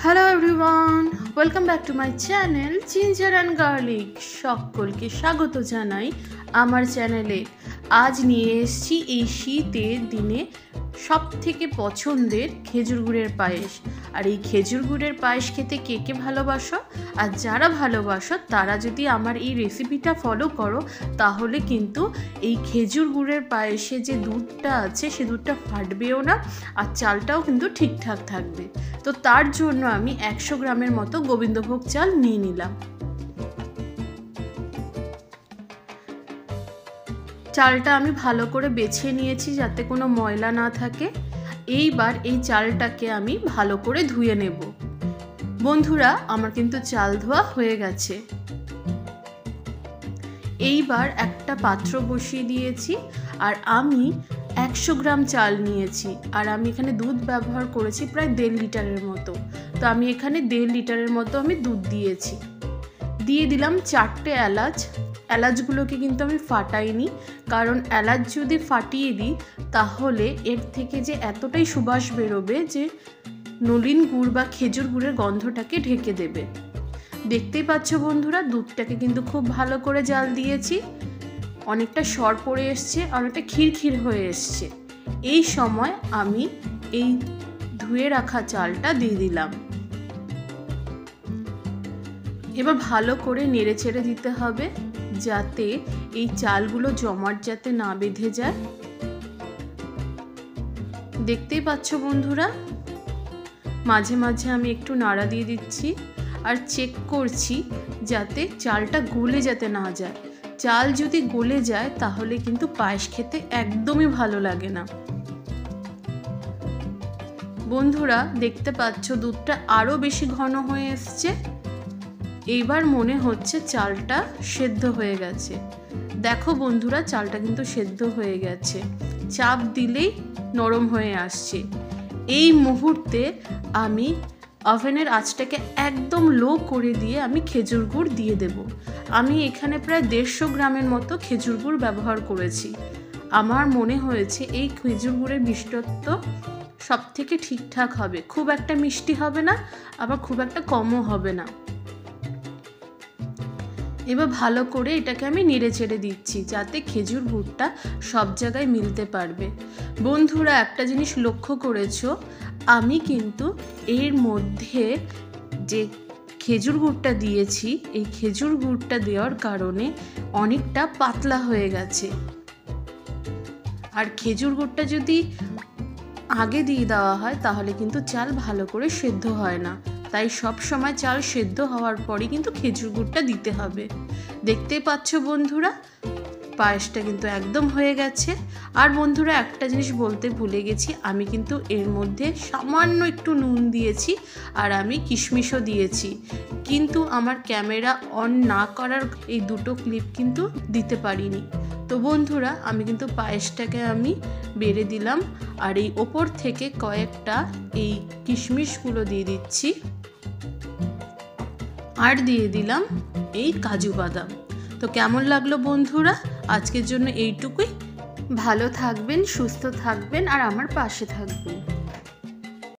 Hello everyone, welcome back to my channel ginger and garlic. সকলকে স্বাগত জানাই আমার চ্যানেলে। আজ নিয়ে এসেছি এই শীতের দিনে সব থেকে পছন্দের খেজুর গুড়ের পায়েস। আর এই খেজুর গুড়ের পায়েস খেতে কে কে ভালোবাসো, আর যারা ভালোবাসো তারা যদি আমার এই রেসিপিটা ফলো করো তাহলে কিন্তু এই খেজুর গুড়ের পায়েসে যে দুধটা আছে সে দুধটা ফাটবেও না, আর চালটাও কিন্তু ঠিকঠাক থাকবে। তো তার জন্য আমি 100 গ্রামের মতো গোবিন্দভোগ চাল নিয়ে নিলাম। চালটা আমি ভালো করে বেছে নিয়েছি যাতে কোনো ময়লা না থাকে। এইবার এই চালটাকে আমি ভালো করে ধুয়ে নেব। বন্ধুরা, আমার কিন্তু চাল ধোয়া হয়ে গেছে। এইবার একটা পাত্র বসিয়ে দিয়েছি, আর আমি 100 গ্রাম চাল নিয়েছি, আর আমি এখানে দুধ ব্যবহার করেছি প্রায় 1.5 লিটারের মতো। তো আমি এখানে 1.5 লিটারের মতো আমি দুধ দিয়েছি। দিয়ে দিলাম 4টে এলাচ। এলাচগুলোকে কিন্তু আমি ফাটাইনি, কারণ এলাচ যদি ফাটিয়ে দিই তাহলে এর থেকে যে এতটাই সুবাস বেরোবে যে নলিন গুড় বা খেজুর গুড়ের গন্ধটাকে ঢেকে দেবে। দেখতেই পাচ্ছ বন্ধুরা, দুধটাকে কিন্তু খুব ভালো করে জাল দিয়েছি। অনেকটা সর পড়ে এসছে, অনেকটা ক্ষীর হয়ে এসছে। এই সময় আমি এই ধুয়ে রাখা চালটা দিয়ে দিলাম। এবার ভালো করে নেড়ে চেড়ে দিতে হবে যাতে এই চালগুলো জমাট যাতে না বেঁধে যায়। দেখতেই পাচ্ছ বন্ধুরা, মাঝে মাঝে আমি একটু নাড়া দিয়ে দিচ্ছি আর চেক করছি যাতে চালটা গলে যাতে না যায়। চাল যদি গলে যায় তাহলে কিন্তু পায়েস খেতে একদমই ভালো লাগে না। বন্ধুরা, দেখতে পাচ্ছ দুধটা আরো বেশি ঘন হয়ে এসছে। এইবার মনে হচ্ছে চালটা সেদ্ধ হয়ে গেছে। দেখো বন্ধুরা, চালটা কিন্তু সেদ্ধ হয়ে গেছে, চাপ দিলেই নরম হয়ে আসছে। এই মুহূর্তে আমি ওভেনের আঁচটাকে একদম লো করে দিয়ে আমি খেজুর গুড় দিয়ে দেব। আমি এখানে প্রায় 150 গ্রামের মতো খেজুর গুড় ব্যবহার করেছি। আমার মনে হয়েছে এই খেজুর গুড়ের মিষ্টত্ব সব থেকে ঠিকঠাক হবে, খুব একটা মিষ্টি হবে না, আবার খুব একটা কমও হবে না। এবার ভালো করে এটাকে আমি নেড়ে চেড়ে দিচ্ছি যাতে খেজুর গুড়টা সব জায়গায় মিলতে পারবে। বন্ধুরা, একটা জিনিস লক্ষ্য করেছো, আমি কিন্তু এর মধ্যে যে খেজুর গুড়টা দিয়েছি, এই খেজুর গুড়টা দেওয়ার কারণে অনেকটা পাতলা হয়ে গেছে। আর খেজুর গুড়টা যদি আগে দিয়ে দেওয়া হয় তাহলে কিন্তু চাল ভালো করে সেদ্ধ হয় না। তাই সব সময় চাল সেদ্ধ হওয়ার পরই কিন্তু খেজুর গুড়টা দিতে হবে। দেখতেই পাচ্ছ বন্ধুরা, পায়েসটা কিন্তু একদম হয়ে গেছে। আর বন্ধুরা, একটা জিনিস বলতে ভুলে গেছি, আমি কিন্তু এর মধ্যে সামান্য একটু নুন দিয়েছি আর আমি কিশমিশও দিয়েছি, কিন্তু আমার ক্যামেরা অন না করার এই দুটো ক্লিপ কিন্তু দিতে পারিনি। তো বন্ধুরা, আমি কিন্তু পায়েসটাকে আমি বেড়ে দিলাম, আর এই ওপর থেকে কয়েকটা এই কিশমিশগুলো দিয়ে দিচ্ছি, আর দিয়ে দিলাম এই কাজু বাদাম। তো কেমন লাগলো বন্ধুরা? আজকের জন্য এইটুকুই। ভালো থাকবেন, সুস্থ থাকবেন, আর আমার পাশে থাকবেন।